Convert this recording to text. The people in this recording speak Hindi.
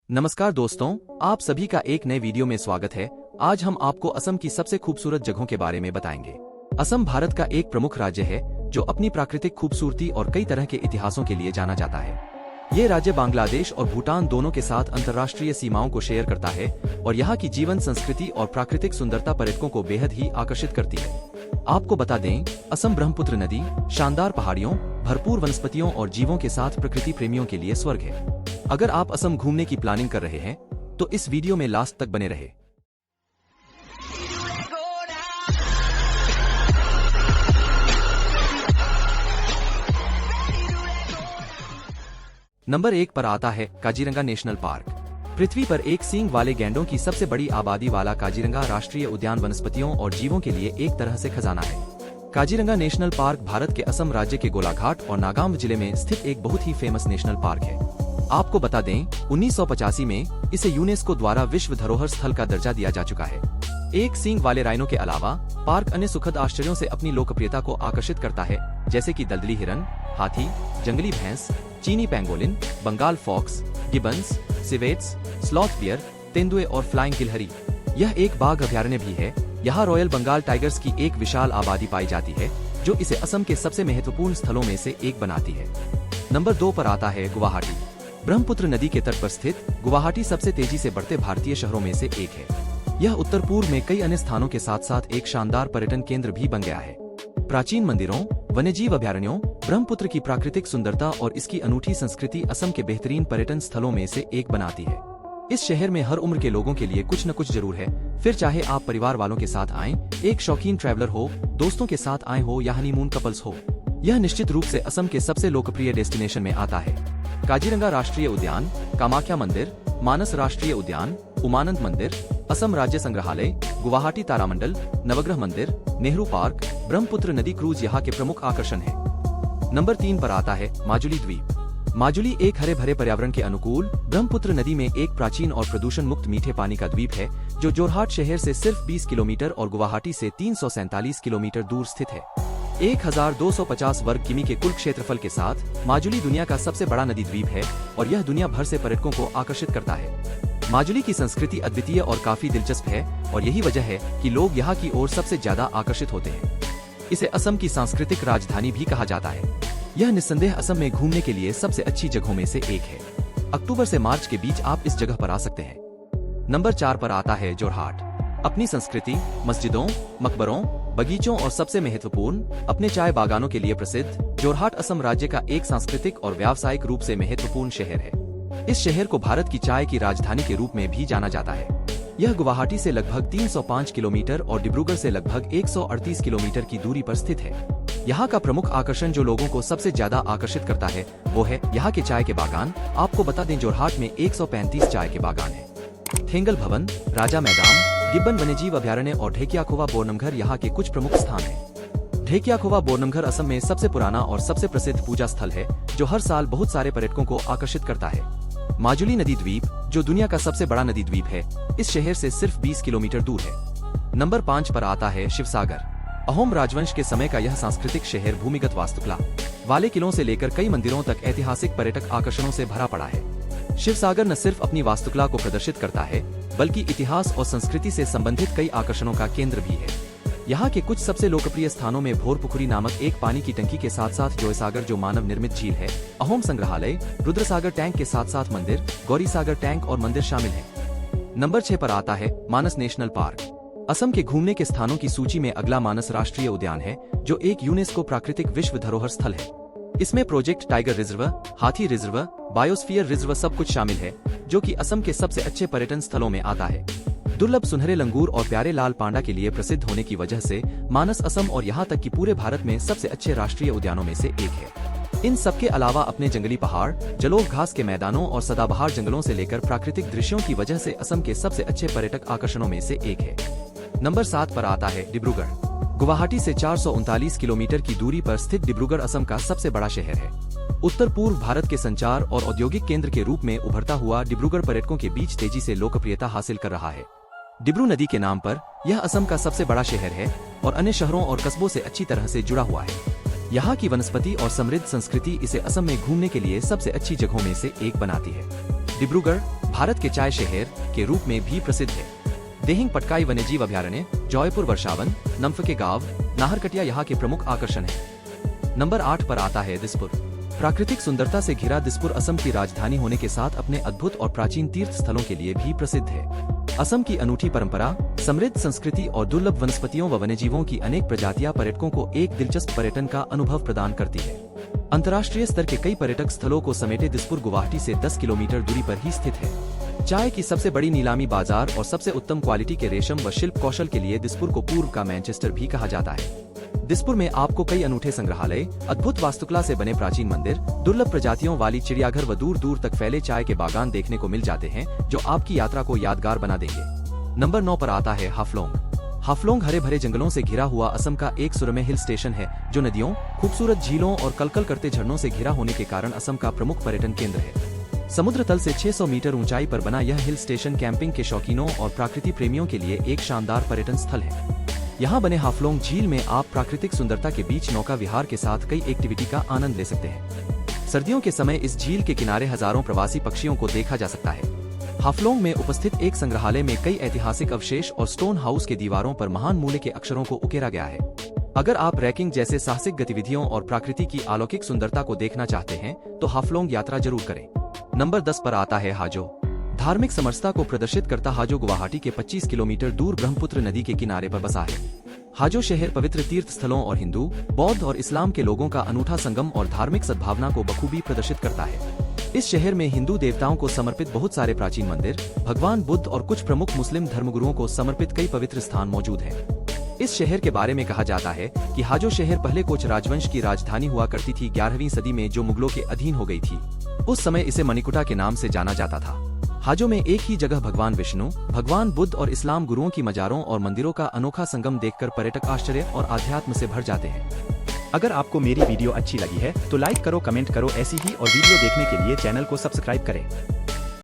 नमस्कार दोस्तों, आप सभी का एक नए वीडियो में स्वागत है। आज हम आपको असम की सबसे खूबसूरत जगहों के बारे में बताएंगे। असम भारत का एक प्रमुख राज्य है जो अपनी प्राकृतिक खूबसूरती और कई तरह के इतिहासों के लिए जाना जाता है। ये राज्य बांग्लादेश और भूटान दोनों के साथ अंतर्राष्ट्रीय सीमाओं को शेयर करता है और यहाँ की जीवन संस्कृति और प्राकृतिक सुंदरता पर्यटकों को बेहद ही आकर्षित करती है। आपको बता दें, असम ब्रह्मपुत्र नदी, शानदार पहाड़ियों, भरपूर वनस्पतियों और जीवों के साथ प्रकृति प्रेमियों के लिए स्वर्ग है। अगर आप असम घूमने की प्लानिंग कर रहे हैं तो इस वीडियो में लास्ट तक बने रहे। नंबर 1 पर आता है काजीरंगा नेशनल पार्क। पृथ्वी पर एक सींग वाले गैंडों की सबसे बड़ी आबादी वाला काजीरंगा राष्ट्रीय उद्यान वनस्पतियों और जीवों के लिए एक तरह से खजाना है। काजीरंगा नेशनल पार्क भारत के असम राज्य के गोलाघाट और नागाम जिले में स्थित एक बहुत ही फेमस नेशनल पार्क है। आपको बता दें, 1985 में इसे यूनेस्को द्वारा विश्व धरोहर स्थल का दर्जा दिया जा चुका है। एक सींग वाले राइनो के अलावा पार्क अन्य सुखद आश्चर्यों से अपनी लोकप्रियता को आकर्षित करता है, जैसे कि दलदली हिरन, हाथी, जंगली भैंस, चीनी pangolin, Bengal fox, gibbons, civets, sloth bear, तेंदुए और फ्लाइंग गिलहरी। यह एक बाघ अभयारण्य भी है। यहाँ रॉयल बंगाल टाइगर्स की एक विशाल आबादी पाई जाती है, जो इसे असम के सबसे महत्वपूर्ण स्थलों में से एक बनाती है। नंबर 2 पर आता है गुवाहाटी। ब्रह्मपुत्र नदी के तट पर स्थित गुवाहाटी सबसे तेजी से बढ़ते भारतीय शहरों में से एक है। यह उत्तर पूर्व में कई अन्य स्थानों के साथ साथ एक शानदार पर्यटन केंद्र भी बन गया है। प्राचीन मंदिरों, वन्यजीव अभयारण्यों, ब्रह्मपुत्र की प्राकृतिक सुंदरता और इसकी अनूठी संस्कृति असम के बेहतरीन पर्यटन स्थलों में से एक बनाती है। इस शहर में हर उम्र के लोगों के लिए कुछ न कुछ जरूर है, फिर चाहे आप परिवार वालों के साथ आएं, एक शौकीन ट्रैवलर हो, दोस्तों के साथ आए हो या हनीमून कपल्स हो, यह निश्चित रूप से असम के सबसे लोकप्रिय डेस्टिनेशन में आता है। काजीरंगा राष्ट्रीय उद्यान, कामाख्या मंदिर, मानस राष्ट्रीय उद्यान, उमानंद मंदिर, असम राज्य संग्रहालय, गुवाहाटी तारामंडल, नवग्रह मंदिर, नेहरू पार्क, ब्रह्मपुत्र नदी क्रूज यहाँ के प्रमुख आकर्षण है। नंबर 3 पर आता है माजुली द्वीप। माजुली एक हरे भरे पर्यावरण के अनुकूल ब्रह्मपुत्र नदी में एक प्राचीन और प्रदूषण मुक्त मीठे पानी का द्वीप है, जो जोरहाट शहर से सिर्फ 20 किलोमीटर और गुवाहाटी से 347 किलोमीटर दूर स्थित है। 1250 वर्ग किमी के कुल क्षेत्रफल के साथ माजुली दुनिया का सबसे बड़ा नदी द्वीप है और यह दुनिया भर से पर्यटकों को आकर्षित करता है। माजुली की संस्कृति अद्वितीय और काफी दिलचस्प है और यही वजह है कि लोग यहाँ की ओर सबसे ज्यादा आकर्षित होते हैं। इसे असम की सांस्कृतिक राजधानी भी कहा जाता है। यह निस्संदेह असम में घूमने के लिए सबसे अच्छी जगहों में से एक है। अक्टूबर से मार्च के बीच आप इस जगह पर आ सकते हैं। नंबर 4 पर आता है जोरहाट। अपनी संस्कृति, मस्जिदों, मकबरों, बगीचों और सबसे महत्वपूर्ण अपने चाय बागानों के लिए प्रसिद्ध जोरहाट असम राज्य का एक सांस्कृतिक और व्यावसायिक रूप से महत्वपूर्ण शहर है। इस शहर को भारत की चाय की राजधानी के रूप में भी जाना जाता है। यह गुवाहाटी से लगभग 305 किलोमीटर और डिब्रूगढ़ से लगभग 138 किलोमीटर की दूरी पर स्थित है। यहाँ का प्रमुख आकर्षण जो लोगों को सबसे ज्यादा आकर्षित करता है वो है यहाँ के चाय के बागान। आपको बता दें, जोरहाट में 135 चाय के बागान है। थेंगल भवन, राजा मैदान, गिब्बन वन्यजीव अभयारण्य और ढेकियाखोवा बोरनमघर यहाँ के कुछ प्रमुख स्थान हैं। ढेकियाखोवा बोरनमघर असम में सबसे पुराना और सबसे प्रसिद्ध पूजा स्थल है, जो हर साल बहुत सारे पर्यटकों को आकर्षित करता है। माजुली नदी द्वीप, जो दुनिया का सबसे बड़ा नदी द्वीप है, इस शहर से सिर्फ 20 किलोमीटर दूर है। नंबर 5 पर आता है शिवसागर। अहोम राजवंश के समय का यह सांस्कृतिक शहर भूमिगत वास्तुकला वाले किलों से लेकर कई मंदिरों तक ऐतिहासिक पर्यटक आकर्षणों से भरा पड़ा है। शिवसागर न सिर्फ अपनी वास्तुकला को प्रदर्शित करता है, बल्कि इतिहास और संस्कृति से संबंधित कई आकर्षणों का केंद्र भी है। यहाँ के कुछ सबसे लोकप्रिय स्थानों में भोरपुखुरी नामक एक पानी की टंकी के साथ साथ जोयसागर, जो मानव निर्मित झील है, अहोम संग्रहालय, रुद्रसागर टैंक के साथ साथ मंदिर, गौरीसागर टैंक और मंदिर शामिल हैं। नंबर 6 पर आता है मानस नेशनल पार्क। असम के घूमने के स्थानों की सूची में अगला मानस राष्ट्रीय उद्यान है, जो एक यूनेस्को प्राकृतिक विश्व धरोहर स्थल है। इसमें प्रोजेक्ट टाइगर रिजर्व, हाथी रिजर्व, बायोस्फीयर रिजर्व सब कुछ शामिल है, जो कि असम के सबसे अच्छे पर्यटन स्थलों में आता है। दुर्लभ सुनहरे लंगूर और प्यारे लाल पांडा के लिए प्रसिद्ध होने की वजह से मानस असम और यहाँ तक कि पूरे भारत में सबसे अच्छे राष्ट्रीय उद्यानों में से एक है। इन सब के अलावा अपने जंगली पहाड़, जलोढ़ घास के मैदानों और सदाबहार जंगलों से लेकर प्राकृतिक दृश्यों की वजह से असम के सबसे अच्छे पर्यटक आकर्षणों में से एक है। नंबर 7 पर आता है डिब्रूगढ़। गुवाहाटी से 439 किलोमीटर की दूरी पर स्थित डिब्रूगढ़ असम का सबसे बड़ा शहर है। उत्तर पूर्व भारत के संचार और औद्योगिक केंद्र के रूप में उभरता हुआ डिब्रूगढ़ पर्यटकों के बीच तेजी से लोकप्रियता हासिल कर रहा है। डिब्रू नदी के नाम पर यह असम का सबसे बड़ा शहर है और अन्य शहरों और कस्बों से अच्छी तरह से जुड़ा हुआ है। यहाँ की वनस्पति और समृद्ध संस्कृति इसे असम में घूमने के लिए सबसे अच्छी जगहों में से एक बनाती है। डिब्रूगढ़ भारत के चाय शहर के रूप में भी प्रसिद्ध है। देहिंग पटकाई वन्यजीव अभयारण्य, जौयपुर वर्षावन, नम्फके गांव, नाहरकटिया यहाँ के प्रमुख आकर्षण है। नंबर 8 पर आता है दिसपुर। प्राकृतिक सुंदरता से घिरा दिसपुर असम की राजधानी होने के साथ अपने अद्भुत और प्राचीन तीर्थ स्थलों के लिए भी प्रसिद्ध है। असम की अनूठी परंपरा, समृद्ध संस्कृति और दुर्लभ वनस्पतियों व वन्यजीवों की अनेक प्रजातियां पर्यटकों को एक दिलचस्प पर्यटन का अनुभव प्रदान करती है। अंतर्राष्ट्रीय स्तर के कई पर्यटक स्थलों को समेटे दिसपुर गुवाहाटी से 10 किलोमीटर दूरी पर ही स्थित है। चाय की सबसे बड़ी नीलामी बाजार और सबसे उत्तम क्वालिटी के रेशम व शिल्प कौशल के लिए दिसपुर को पूर्व का मैनचेस्टर भी कहा जाता है। दिसपुर में आपको कई अनूठे संग्रहालय, अद्भुत वास्तुकला से बने प्राचीन मंदिर, दुर्लभ प्रजातियों वाली चिड़ियाघर व दूर दूर तक फैले चाय के बागान देखने को मिल जाते हैं, जो आपकी यात्रा को यादगार बना देंगे। नंबर 9 पर आता है हाफलोंग। हाफलोंग हरे भरे जंगलों से घिरा हुआ असम का एक सुरम्य हिल स्टेशन है, जो नदियों, खूबसूरत झीलों और कलकल करते झरनों से घिरा होने के कारण असम का प्रमुख पर्यटन केंद्र है। समुद्र तल से 600 मीटर ऊंचाई पर बना यह हिल स्टेशन कैंपिंग के शौकीनों और प्रकृति प्रेमियों के लिए एक शानदार पर्यटन स्थल है। यहाँ बने हाफलोंग झील में आप प्राकृतिक सुंदरता के बीच नौका विहार के साथ कई एक्टिविटी का आनंद ले सकते हैं। सर्दियों के समय इस झील के किनारे हजारों प्रवासी पक्षियों को देखा जा सकता है। हाफलोंग में उपस्थित एक संग्रहालय में कई ऐतिहासिक अवशेष और स्टोन हाउस के दीवारों पर महान मूल्य के अक्षरों को उकेरा गया है। अगर आप ट्रैकिंग जैसे साहसिक गतिविधियों और प्रकृति की अलौकिक सुंदरता को देखना चाहते हैं, तो हाफलोंग यात्रा जरूर करें। नंबर 10 पर आता है हाजो। धार्मिक समरसता को प्रदर्शित करता हाजो गुवाहाटी के 25 किलोमीटर दूर ब्रह्मपुत्र नदी के किनारे पर बसा है। हाजो शहर पवित्र तीर्थ स्थलों और हिंदू, बौद्ध और इस्लाम के लोगों का अनूठा संगम और धार्मिक सद्भावना को बखूबी प्रदर्शित करता है। इस शहर में हिंदू देवताओं को समर्पित बहुत सारे प्राचीन मंदिर, भगवान बुद्ध और कुछ प्रमुख मुस्लिम धर्मगुरुओं को समर्पित कई पवित्र स्थान मौजूद हैं। इस शहर के बारे में कहा जाता है कि हाजो शहर पहले कोच राजवंश की राजधानी हुआ करती थी, 11वीं सदी में जो मुगलों के अधीन हो गई थी। उस समय इसे मणिकुटा के नाम से जाना जाता था। हाजो में एक ही जगह भगवान विष्णु, भगवान बुद्ध और इस्लाम गुरुओं की मजारों और मंदिरों का अनोखा संगम देखकर पर्यटक आश्चर्य और आध्यात्म से भर जाते हैं। अगर आपको मेरी वीडियो अच्छी लगी है तो लाइक करो, कमेंट करो। ऐसी ही और वीडियो देखने के लिए चैनल को सब्सक्राइब करें।